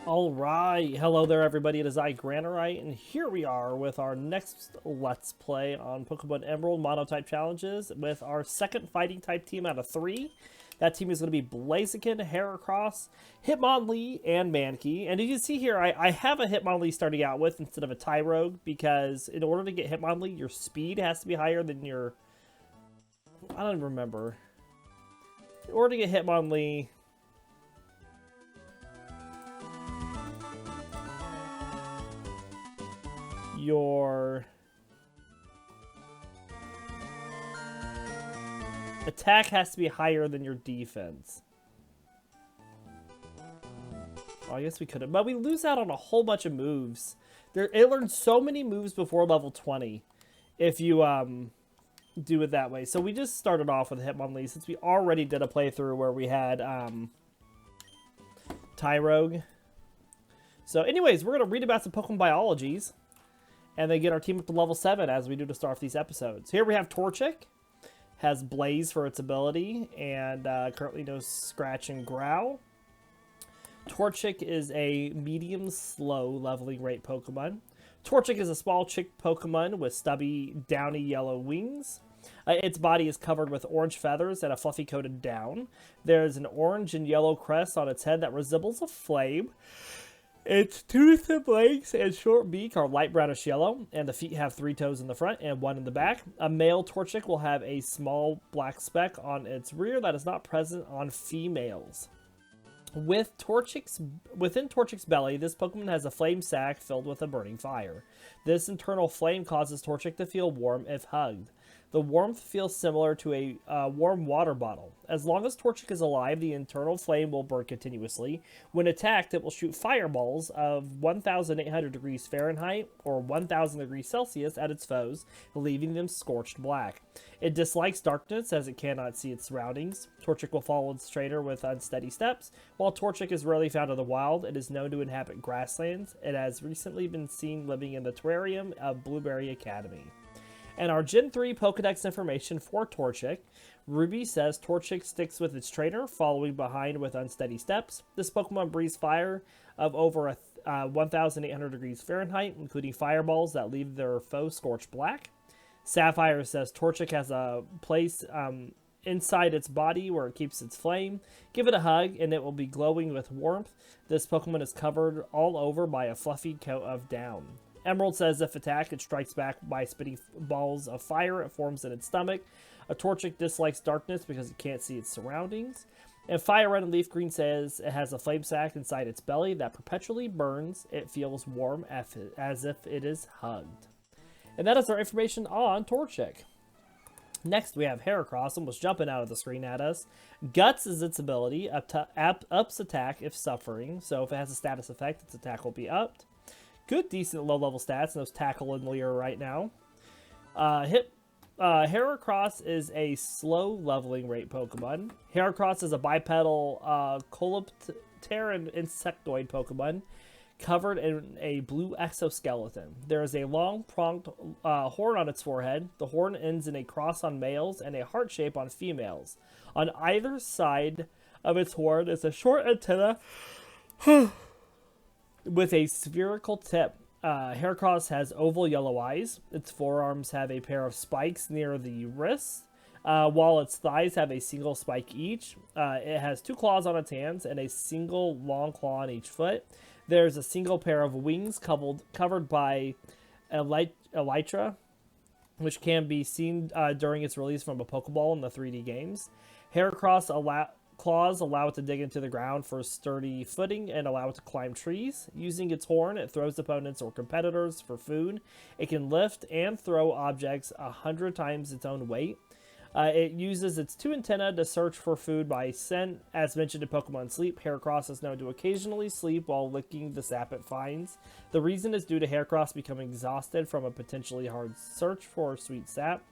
All right, hello there, everybody. It is I, Granorite, and here we are with our next Let's Play on Pokemon Emerald Monotype Challenges with our second Fighting type team out of 3. That team is going to be Blaziken, Heracross, Hitmonlee, and Mankey. And as you can see here, I have a Hitmonlee starting out with instead of a Tyrogue because in order to get Hitmonlee, your speed has to be higher than your... I don't remember. In order to get Hitmonlee... your attack has to be higher than your defense. Oh, I guess we could have, but we lose out on a whole bunch of moves. It learns so many moves before level 20 if you do it that way. So we just started off with Hitmonlee since we already did a playthrough where we had Tyrogue. So anyways, we're going to read about some Pokemon biologies and then get our team up to level 7 as we do to start off these episodes. Here we have Torchic. Has Blaze for its ability, and currently no Scratch and Growl. Torchic is a medium slow leveling rate Pokemon. Torchic is a small chick Pokemon with stubby, downy yellow wings. Its body is covered with orange feathers and a fluffy coated down. There's an orange and yellow crest on its head that resembles a flame. Its toothed legs and short beak are light brownish yellow, and the feet have 3 toes in the front and 1 in the back. A male Torchic will have a small black speck on its rear that is not present on females. Within Torchic's belly, this Pokemon has a flame sac filled with a burning fire. This internal flame causes Torchic to feel warm if hugged. The warmth feels similar to a warm water bottle. As long as Torchic is alive, the internal flame will burn continuously. When attacked, it will shoot fireballs of 1,800 degrees Fahrenheit or 1,000 degrees Celsius at its foes, leaving them scorched black. It dislikes darkness as it cannot see its surroundings. Torchic will follow its trainer with unsteady steps. While Torchic is rarely found in the wild, it is known to inhabit grasslands. It has recently been seen living in the terrarium of Blueberry Academy. And our Gen 3 Pokedex information for Torchic. Ruby says Torchic sticks with its trainer, following behind with unsteady steps. This Pokemon breathes fire of over 1,800 degrees Fahrenheit, including fireballs that leave their foe scorched black. Sapphire says Torchic has a place inside its body where it keeps its flame. Give it a hug and it will be glowing with warmth. This Pokemon is covered all over by a fluffy coat of down. Emerald says if attacked, it strikes back by spitting balls of fire it forms in its stomach. A Torchic dislikes darkness because it can't see its surroundings. And Fire Red and Leaf Green says it has a flame sac inside its belly that perpetually burns. It feels warm as if it is hugged. And that is our information on Torchic. Next, we have Heracross, almost jumping out of the screen at us. Guts is its ability. Ups attack if suffering. So if it has a status effect, its attack will be upped. Good, decent low-level stats. Those Tackle and Leer right now. Heracross is a slow leveling rate Pokemon. Heracross is a bipedal Coleopteran insectoid Pokemon covered in a blue exoskeleton. There is a long pronged horn on its forehead. The horn ends in a cross on males and a heart shape on females. On either side of its horn is a short antenna with a spherical tip. Heracross has oval yellow eyes. Its forearms have a pair of spikes near the wrists, while its thighs have a single spike each. It has 2 claws on its hands and a single long claw on each foot. There's a single pair of wings covered by elytra, which can be seen during its release from a Pokeball in the 3D games. Heracross claws allow it to dig into the ground for sturdy footing and allow it to climb trees. Using its horn, it throws opponents or competitors for food. It can lift and throw objects 100 times its own weight. It uses its 2 antennae to search for food by scent. As mentioned in Pokemon Sleep, Heracross is known to occasionally sleep while licking the sap it finds. The reason is due to Heracross becoming exhausted from a potentially hard search for sweet sap.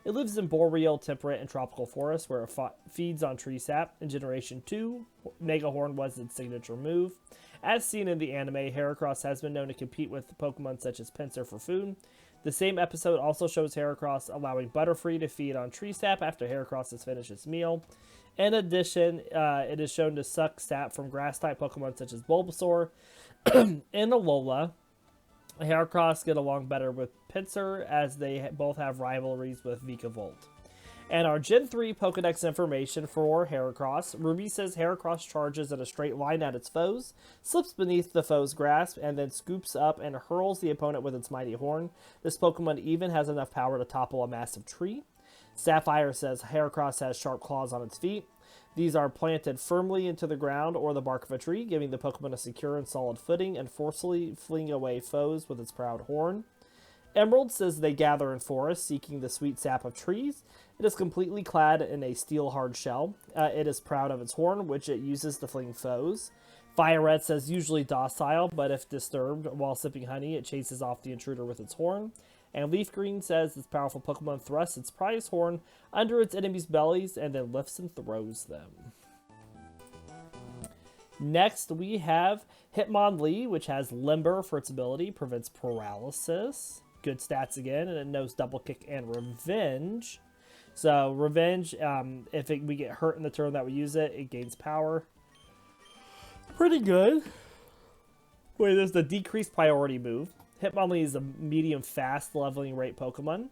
It lives in boreal, temperate, and tropical forests where it feeds on tree sap. In Generation 2, Mega Horn was its signature move. As seen in the anime, Heracross has been known to compete with Pokemon such as Pinsir for food. The same episode also shows Heracross allowing Butterfree to feed on tree sap after Heracross has finished its meal. In addition, it is shown to suck sap from grass-type Pokemon such as Bulbasaur. In Alola, Heracross get along better with Pinsir as they both have rivalries with Vikavolt. And our Gen 3 Pokedex information for Heracross. Ruby says Heracross charges in a straight line at its foes, slips beneath the foe's grasp, and then scoops up and hurls the opponent with its mighty horn. This Pokemon even has enough power to topple a massive tree. Sapphire says Heracross has sharp claws on its feet. These are planted firmly into the ground or the bark of a tree, giving the Pokemon a secure and solid footing and forcefully fleeing away foes with its proud horn. Emerald says they gather in forests, seeking the sweet sap of trees. It is completely clad in a steel hard shell. It is proud of its horn, which it uses to fling foes. Fire Red says usually docile, but if disturbed while sipping honey, it chases off the intruder with its horn. And Leaf Green says this powerful Pokemon thrusts its prized horn under its enemies' bellies and then lifts and throws them. Next, we have Hitmonlee, which has Limber for its ability, prevents paralysis. Good stats again, and it knows Double Kick and Revenge. So, Revenge, if we get hurt in the turn that we use it, it gains power. Pretty good. Wait, there's the decreased priority move. Hitmonlee is a medium fast leveling rate Pokemon.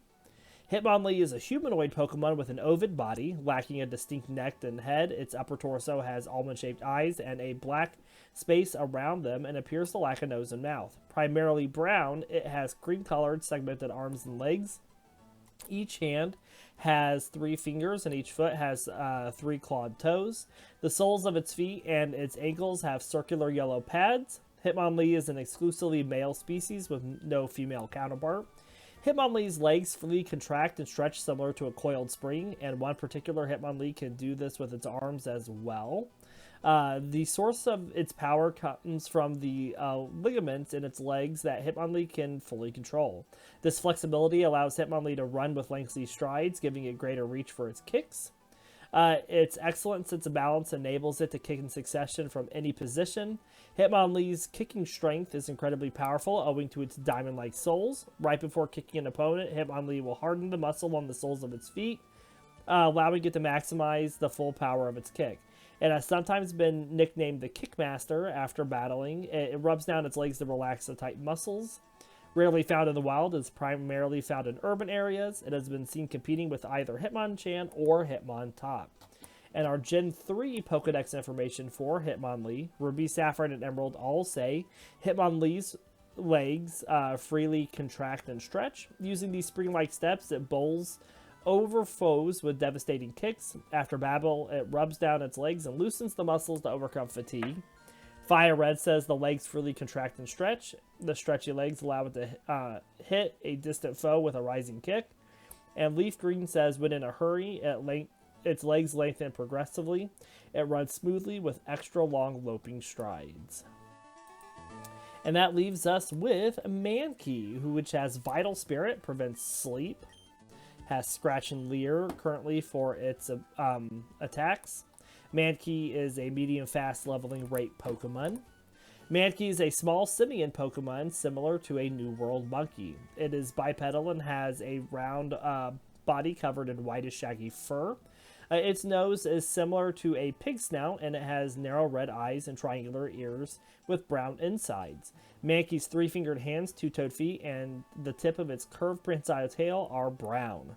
Hitmonlee is a humanoid Pokemon with an ovid body, lacking a distinct neck and head. Its upper torso has almond-shaped eyes and a black space around them and appears to lack a nose and mouth. Primarily brown, it has cream-colored segmented arms and legs. Each hand has 3 fingers and each foot has 3 clawed toes. The soles of its feet and its ankles have circular yellow pads. Hitmonlee is an exclusively male species with no female counterpart. Hitmonlee's legs freely contract and stretch similar to a coiled spring, and one particular Hitmonlee can do this with its arms as well. The source of its power comes from the ligaments in its legs that Hitmonlee can fully control. This flexibility allows Hitmonlee to run with lengthy strides, giving it greater reach for its kicks. Its excellent sense of balance enables it to kick in succession from any position. Hitmonlee's kicking strength is incredibly powerful owing to its diamond-like soles. Right before kicking an opponent, Hitmonlee will harden the muscle on the soles of its feet, allowing it to maximize the full power of its kick. It has sometimes been nicknamed the Kickmaster after battling. It rubs down its legs to relax the tight muscles. Rarely found in the wild, it's primarily found in urban areas. It has been seen competing with either Hitmonchan or Hitmontop. And our Gen 3 Pokedex information for Hitmonlee, Ruby, Sapphire, and Emerald all say Hitmonlee's legs freely contract and stretch. Using these spring-like steps, it bowls over foes with devastating kicks. After battle, it rubs down its legs and loosens the muscles to overcome fatigue. Fire Red says the legs freely contract and stretch. The stretchy legs allow it to hit a distant foe with a rising kick. And Leaf Green says when in a hurry, its legs lengthen progressively. It runs smoothly with extra long loping strides. And that leaves us with Mankey, which has Vital Spirit, prevents sleep, has Scratch and Leer currently for its attacks. Mankey is a medium-fast leveling rate Pokemon. Mankey is a small simian Pokemon similar to a New World monkey. It is bipedal and has a round body covered in whitish shaggy fur. Its nose is similar to a pig snout, and it has narrow red eyes and triangular ears with brown insides. Mankey's 3-fingered hands, 2-toed feet, and the tip of its curved prehensile tail are brown.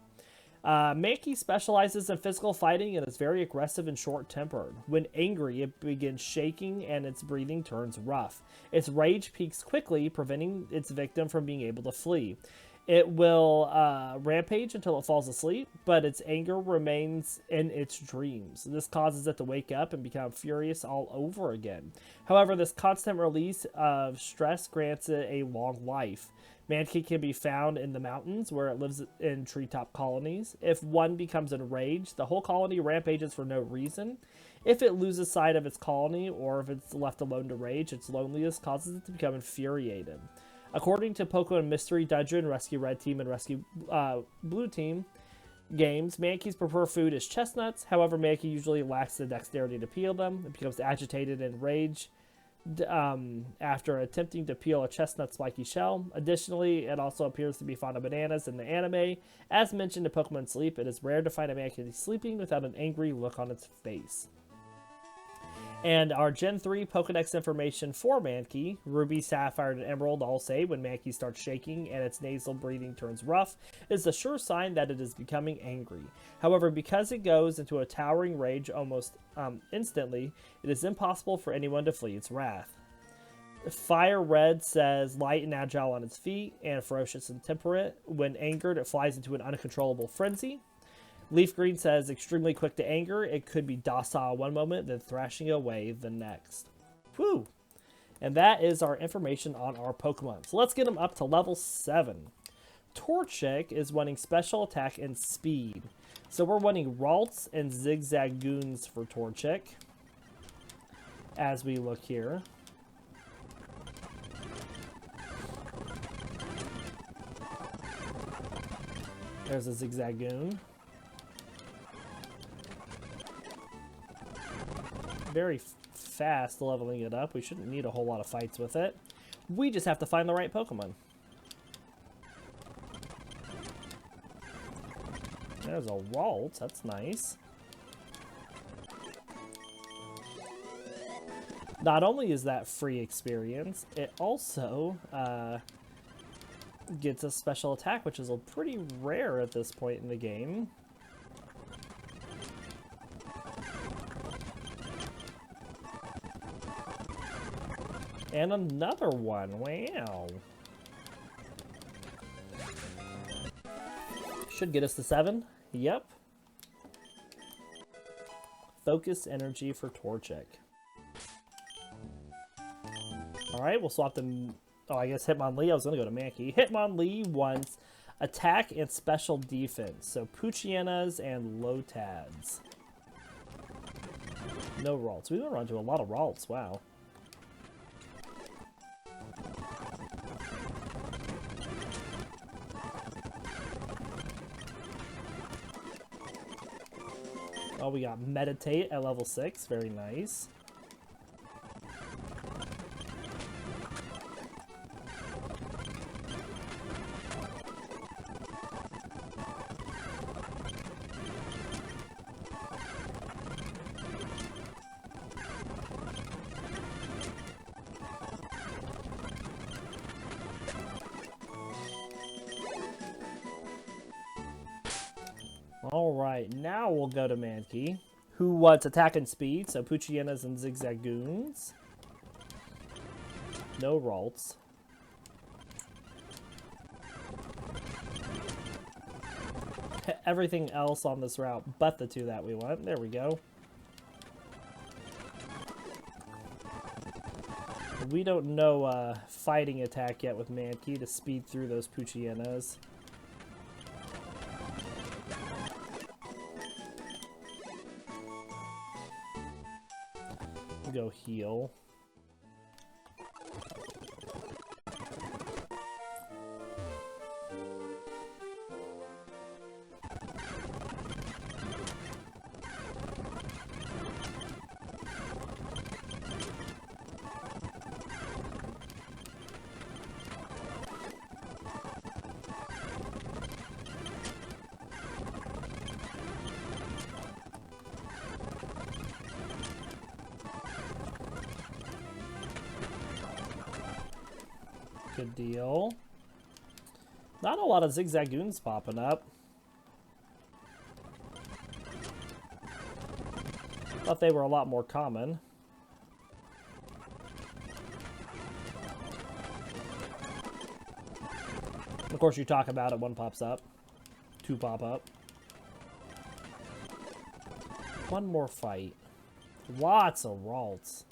Mankey specializes in physical fighting and is very aggressive and short-tempered. When angry, it begins shaking and its breathing turns rough. Its rage peaks quickly, preventing its victim from being able to flee. It will rampage until it falls asleep, but its anger remains in its dreams. This causes it to wake up and become furious all over again. However, this constant release of stress grants it a long life. Mankey can be found in the mountains, where it lives in treetop colonies. If one becomes enraged, the whole colony rampages for no reason. If it loses sight of its colony, or if it's left alone to rage, its loneliness causes it to become infuriated. According to Pokemon Mystery Dungeon, Rescue Red Team, and Rescue Blue Team games, Mankeys prefer food as chestnuts. However, Mankey usually lacks the dexterity to peel them. It becomes agitated and enraged after attempting to peel a chestnut spiky shell. Additionally, it also appears to be fond of bananas in the anime. As mentioned in Pokemon Sleep, it is rare to find a Mankey sleeping without an angry look on its face. And our Gen 3 Pokedex information for Mankey, Ruby, Sapphire, and Emerald all say when Mankey starts shaking and its nasal breathing turns rough, is a sure sign that it is becoming angry. However, because it goes into a towering rage almost instantly, it is impossible for anyone to flee its wrath. Fire Red says light and agile on its feet and ferocious and temperate. When angered, it flies into an uncontrollable frenzy. Leaf Green says extremely quick to anger. It could be docile one moment, then thrashing away the next. Whew. And that is our information on our Pokemon. So let's get them up to level 7. Torchic is wanting special attack and speed. So we're wanting Ralts and Zigzagoons for Torchic. As we look here. There's a Zigzagoon. Very fast leveling it up. We shouldn't need a whole lot of fights with it. We just have to find the right Pokemon. There's a Ralts. That's nice. Not only is that free experience, it also gets a special attack, which is a pretty rare at this point in the game. And another one. Wow. Should get us to 7. Yep. Focus energy for Torchic. Alright, we'll swap them. Oh, I guess Hitmonlee. I was going to go to Mankey. Hitmonlee wants attack and special defense. So Poochyenas and Lotads. No Ralts. We've run into a lot of Ralts. Wow. Oh, we got Meditate at level 6. Very nice. Alright, now we'll go to Mankey, who wants attack and speed, so Poochyenas and Zigzagoons. No Ralts. Everything else on this route but the 2 that we want. There we go. We don't know fighting attack yet with Mankey to speed through those Poochyenas. Go heal. Good deal. Not a lot of Zigzagoons popping up. Thought they were a lot more common. Of course, you talk about it, 1 pops up. 2 pop up. 1 more fight. Lots of Ralts.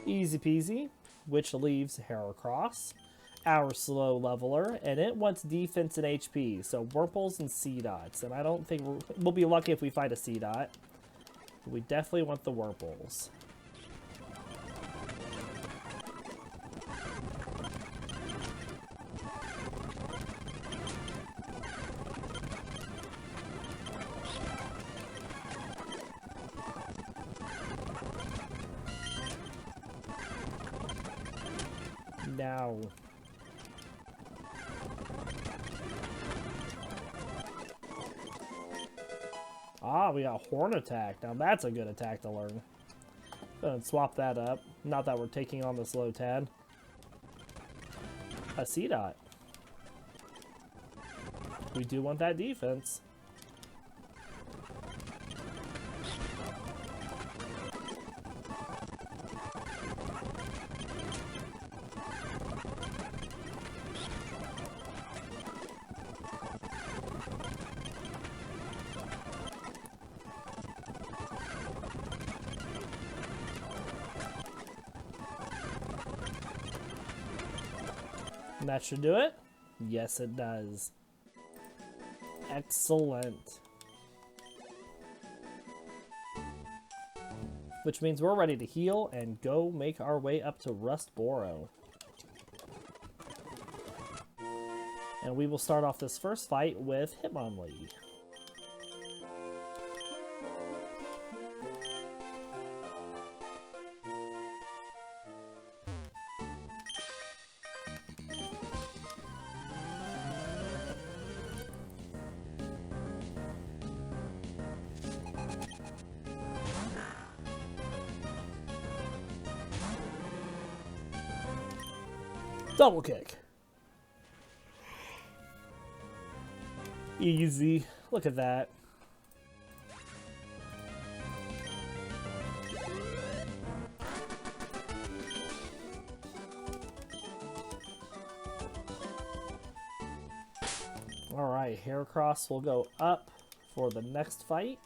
Easy peasy, which leaves Heracross, our slow leveler, and it wants defense and HP, so Wurmples and Seedots, and I don't think we'll be lucky if we find a Seedot. We definitely want the Wurmples. Now. Ah, we got Horn Attack. Now that's a good attack to learn. Go ahead and swap that up. Not that we're taking on this low Tad. A C-Dot. We do want that defense. And that should do it? Yes, it does. Excellent. Which means we're ready to heal and go make our way up to Rustboro. And we will start off this first fight with Hitmonlee. Double kick. Easy. Look at that. Alright, Heracross will go up for the next fight.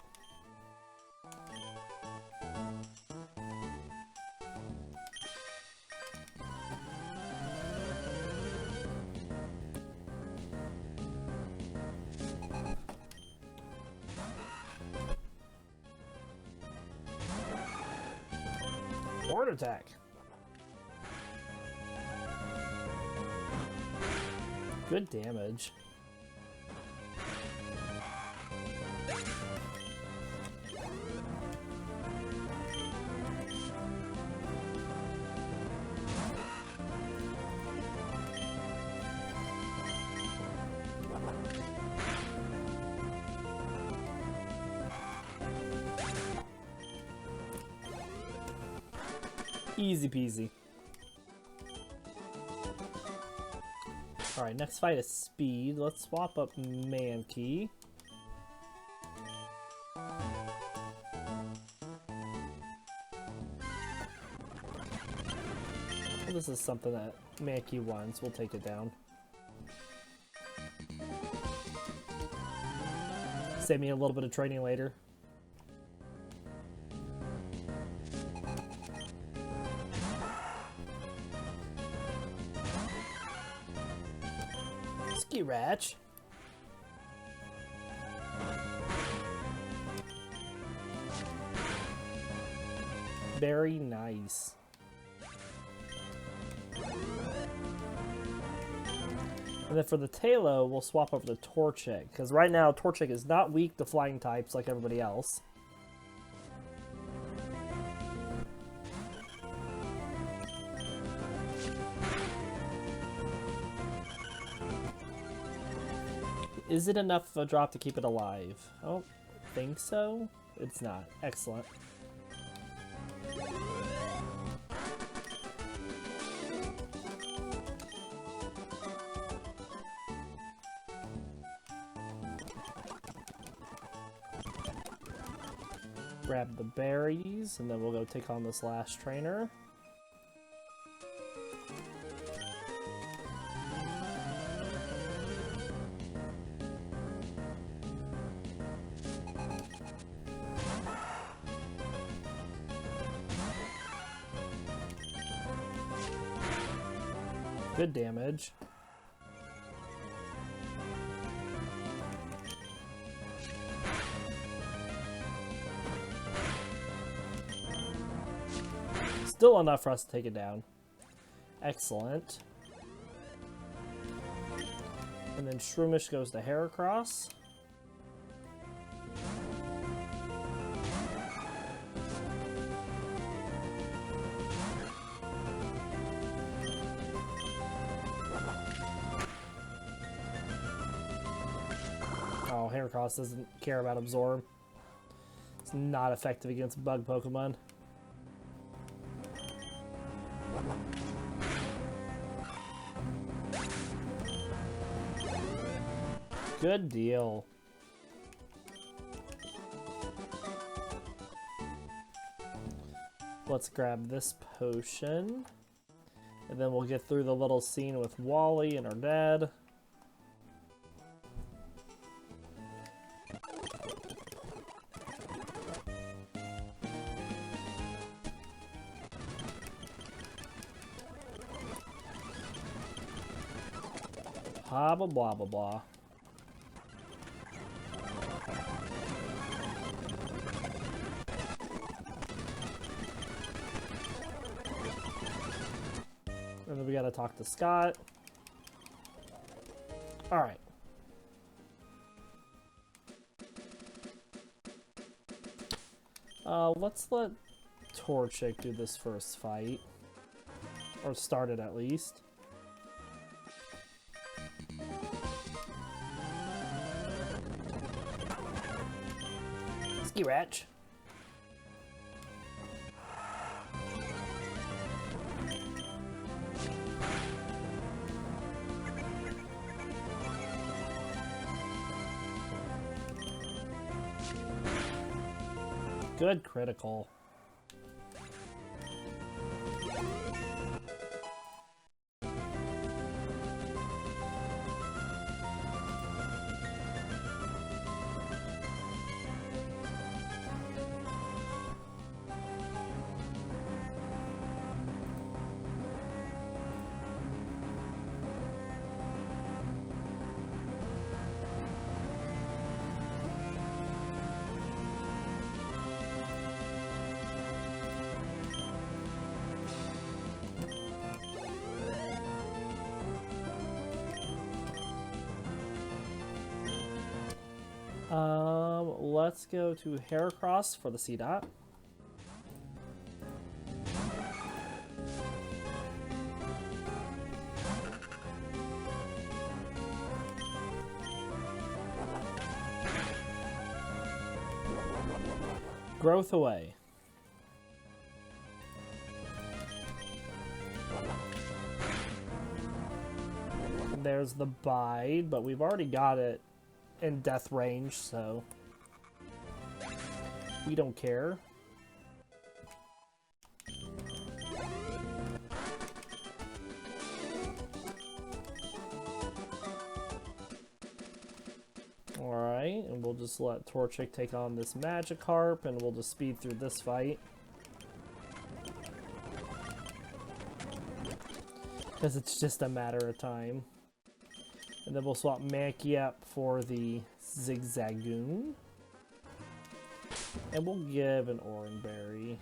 Horn Attack. Good damage. Easy peasy. Alright, next fight is speed. Let's swap up Mankey. Well, this is something that Mankey wants. We'll take it down. Save me a little bit of training later. Ratch. Very nice. And then for the Tailo, we'll swap over to Torchic, because right now Torchic is not weak to flying types like everybody else. Is it enough of a drop to keep it alive? I don't think so. It's not. Excellent. Grab the berries, and then we'll go take on this last trainer. Good damage. Still enough for us to take it down. Excellent. And then Shroomish goes to Heracross. Oh, Heracross doesn't care about Absorb. It's not effective against bug Pokemon. Good deal. Let's grab this potion. And then we'll get through the little scene with Wally and her dad. Blah, blah, blah, blah, blah. And then we gotta talk to Scott. Alright. Let's let Torchic do this first fight. Or start it at least. Ski Ratch. Good critical. Let's go to Heracross for the C-Dot. Growth away. And there's the Bide, but we've already got it in death range, so we don't care. Alright, and we'll just let Torchic take on this Magikarp, and we'll just speed through this fight. Because it's just a matter of time. And then we'll swap Mankey up for the Zigzagoon. And we'll give an Oranberry.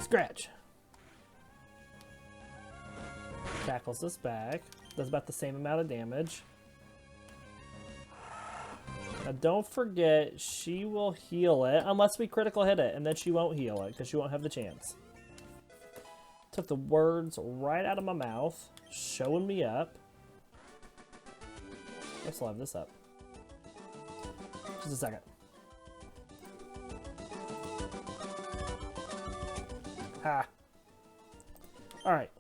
Scratch. Tackles this back. Does about the same amount of damage. Now don't forget, she will heal it unless we critical hit it, and then she won't heal it because she won't have the chance. Took the words right out of my mouth, showing me up. I still have this up. Just a second. Ha. Alright.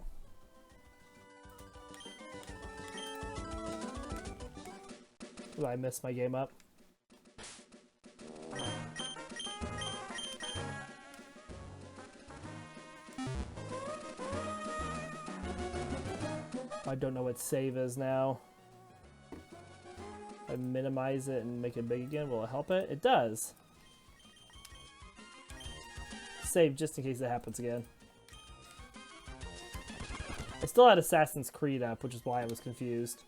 Did I miss my game up? I don't know what save is now. If I minimize it and make it big again, will it help it? It does. Save just in case it happens again. I still had Assassin's Creed up, which is why I was confused.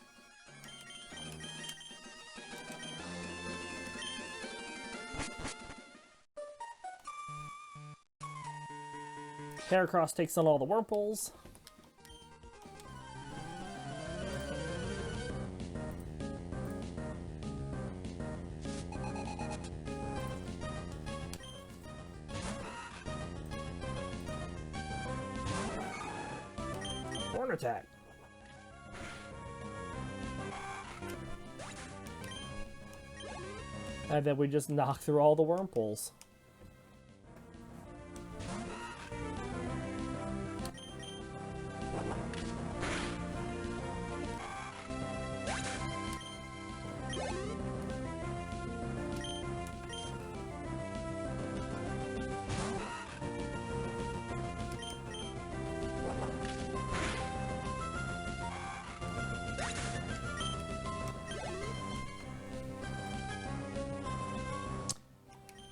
Heracross takes on all the Wurmples. Horn attack. And then we just knock through all the Wurmples.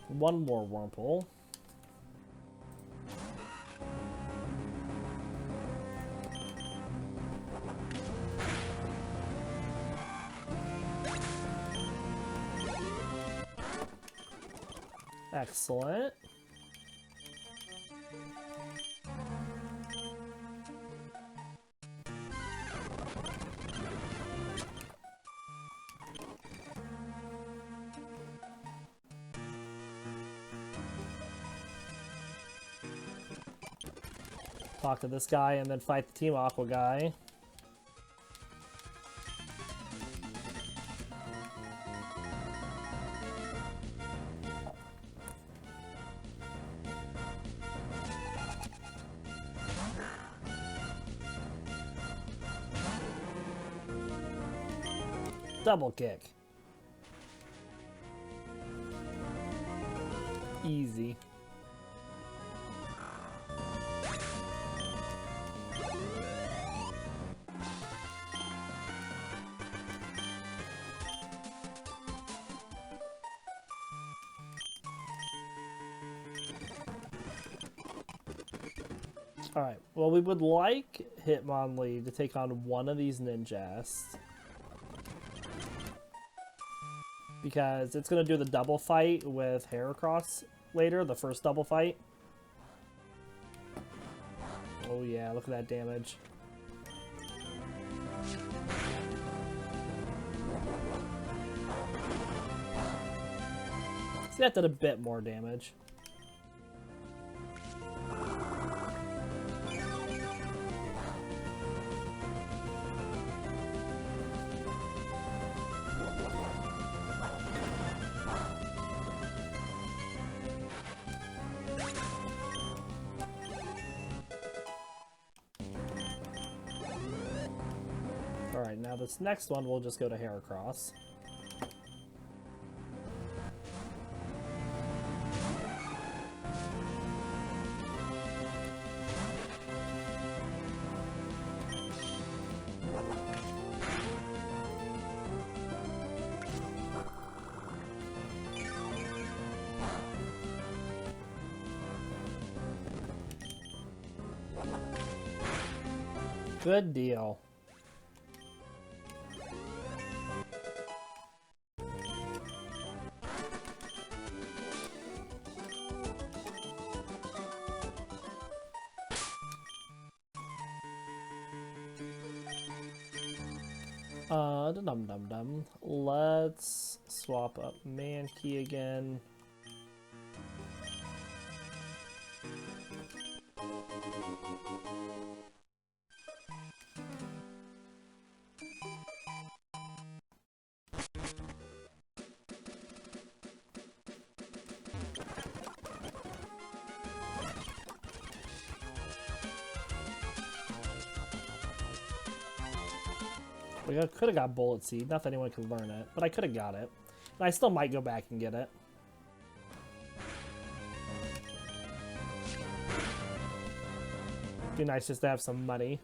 One more Wurmple. Excellent. Talk to this guy and then fight the Team Aqua guy. Double kick. Easy. Alright, well, we would like Hitmonlee to take on one of these ninjas. Because it's going to do the double fight with Heracross later, the first double fight. Oh yeah, look at that damage. See, that did a bit more damage. Alright, now this next one we'll just go to Heracross. Good deal. Dum-dum-dum. Let's swap up Mankey again. We could have got Bullet Seed. Not that anyone could learn it, but I could have got it. And I still might go back and get it. Be nice just to have some money.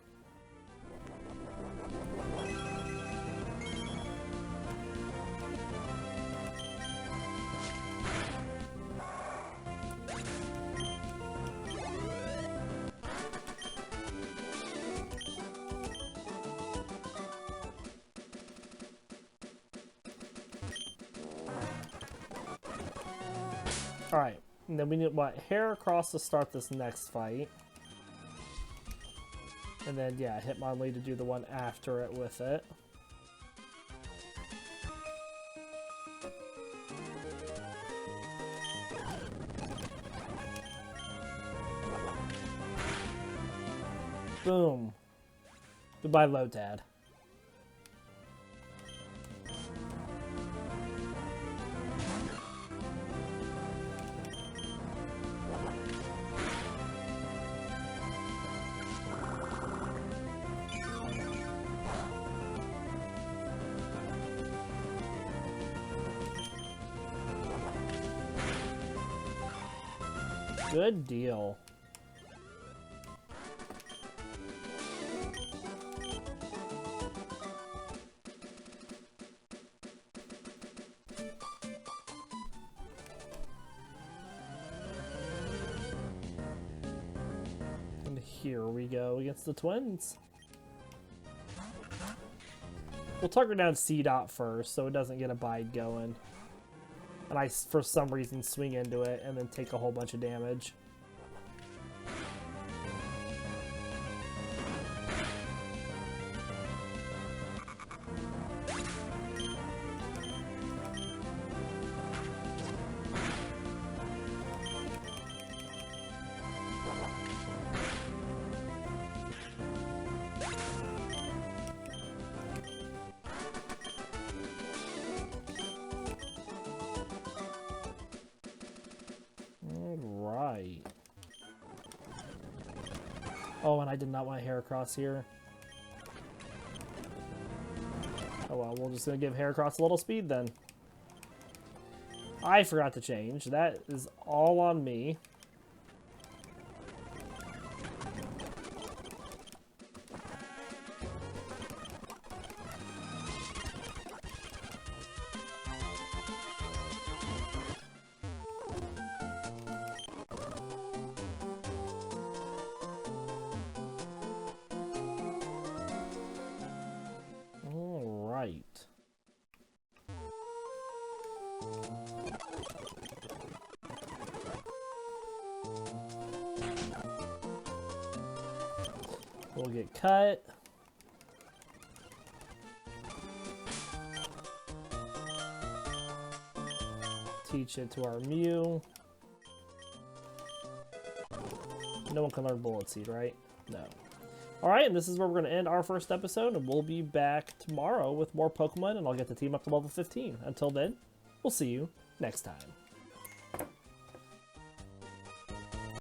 Alright, and then we need, what, Heracross to start this next fight. And then, yeah, Hitmonlee to do the one after it with it. Boom. Goodbye, Lotad. Good deal. And here we go against the Twins. We'll target down C-Dot first so it doesn't get a bide going. And I, for some reason, swing into it and then take a whole bunch of damage. Right. Oh, and I did not want Heracross here. Oh well, we're just gonna give Heracross a little speed then. I forgot to change. That is all on me. Right. We'll get cut. Teach it to our Mew. No one can learn Bullet Seed, right? No. Alright, and this is where we're going to end our first episode, and we'll be back tomorrow with more Pokemon, and I'll get the team up to level 15. Until then, we'll see you next time.